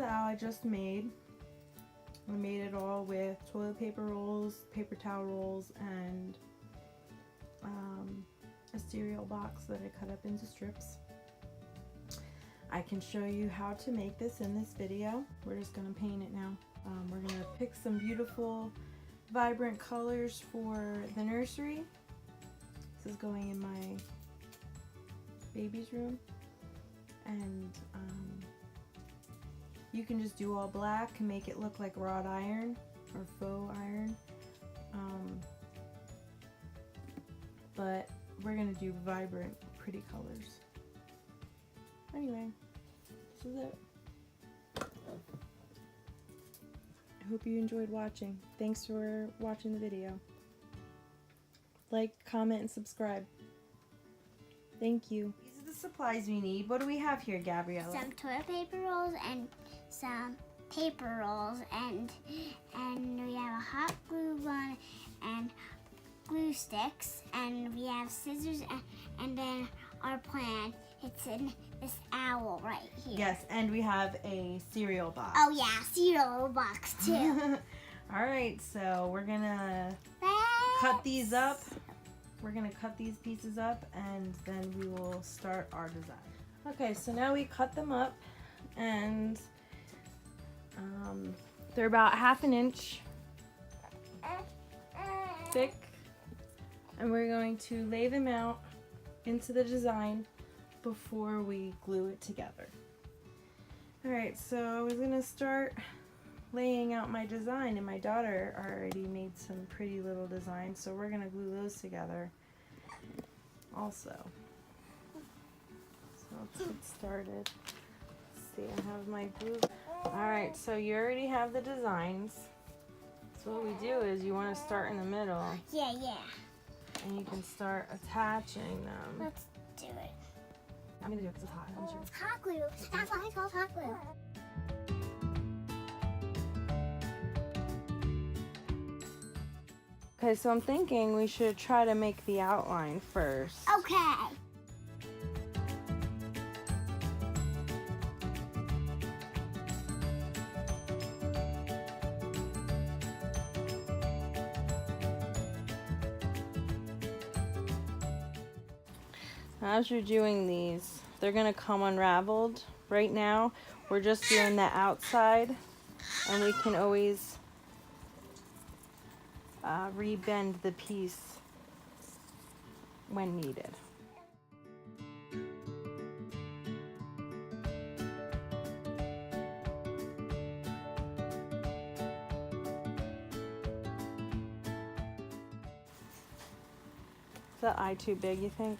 owl I just made. I made it all with toilet paper rolls, paper towel rolls, and a cereal box that I cut up into strips. I can show you how to make this in this video. We're just going to paint it now. We're going to pick some beautiful, vibrant colors for the nursery. This is going in my baby's room. And you can just do all black and make it look like wrought iron or faux iron. But we're going to do vibrant, pretty colors. Anyway, this is it. I hope you enjoyed watching. Thanks for watching the video. Like, comment, and subscribe. Thank you. These are the supplies we need. What do we have here, Gabriella? Some toilet paper rolls and some paper rolls, and we have a hot glue gun and glue sticks, and we have scissors, and then our plan. It's in this owl right here. Yes, and we have a cereal box. Oh yeah, cereal box too. All right, so we're gonna cut these up. We're gonna cut these pieces up, and then we will start our design. Okay, so now we cut them up, and they're about 1/2 inch thick, and we're going to lay them out into the design before we glue it together. Alright, so I was going to start laying out my design, and my daughter already made some pretty little designs, so we're going to glue those together also. So let's get started. Let's see, I have my glue. Alright, so you already have the designs. So what we do is you want to start in the middle. Yeah. And you can start attaching them. Let's do it. I'm going to do it because it's hot. I'm sure. It's hot glue. That's why it's called hot glue. Okay, so I'm thinking we should try to make the outline first. Okay. As you're doing these, they're going to come unraveled. Right now, we're just doing the outside, and we can always rebend the piece when needed. Is that eye too big, you think?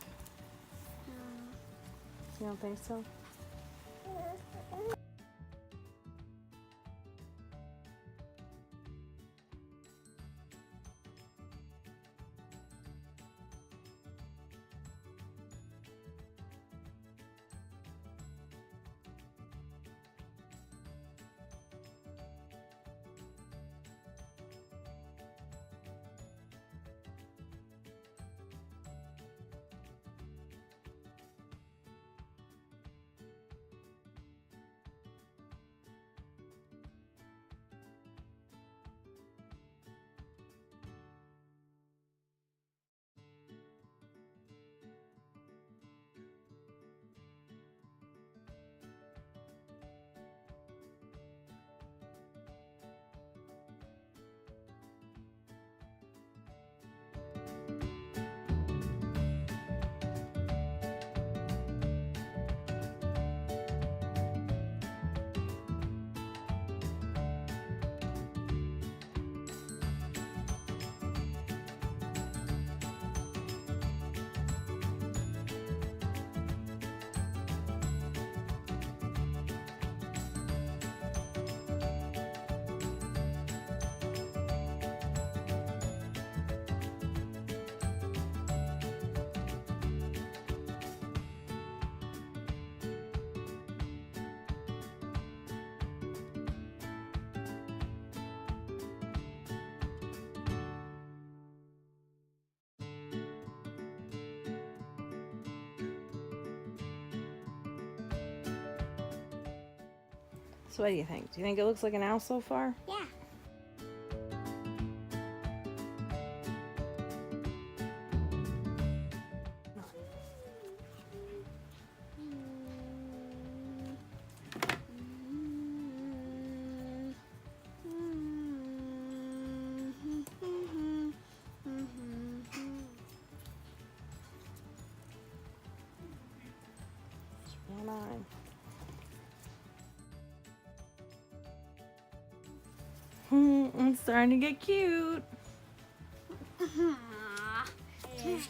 You don't think so? So what do you think? Do you think it looks like an owl so far? Yeah. One eye. It's starting to get cute. Cute.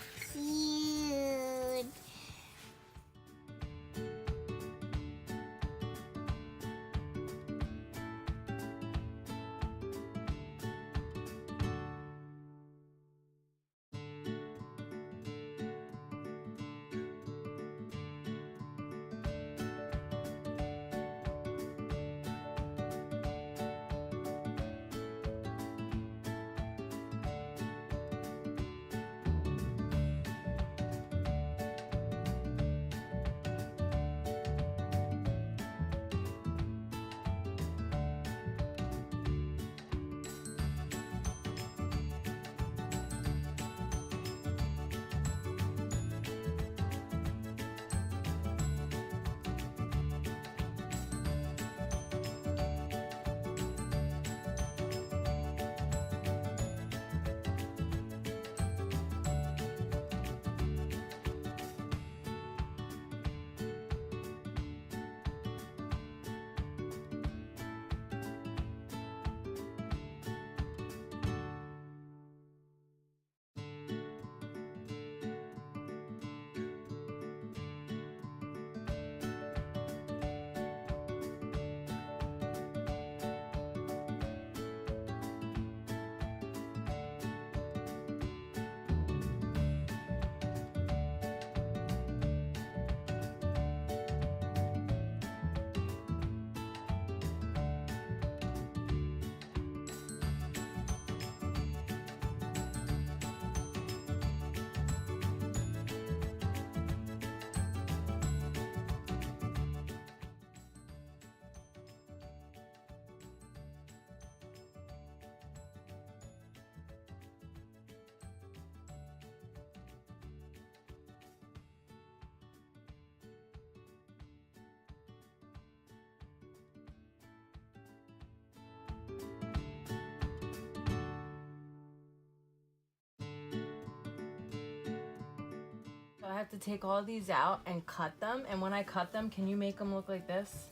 So I have to take all these out and cut them, and when I cut them, can you make them look like this?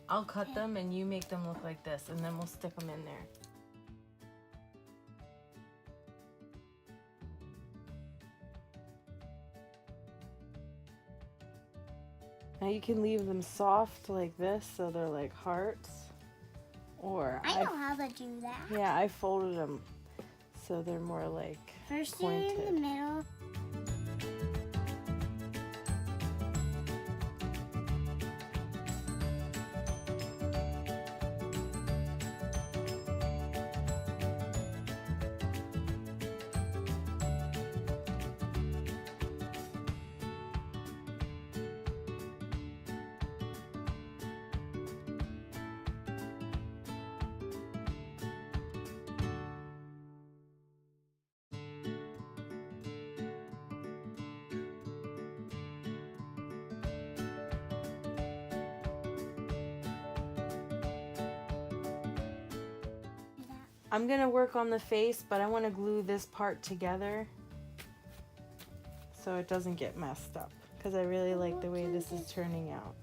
I'll cut them and you make them look like this, and then we'll stick them in there. Now you can leave them soft like this, so they're like hearts. Or I know how to do that. Yeah, I folded them so they're more like First pointed. you're in the middle. I'm gonna work on the face, but I want to glue this part together so it doesn't get messed up, because I really like the way this is turning out.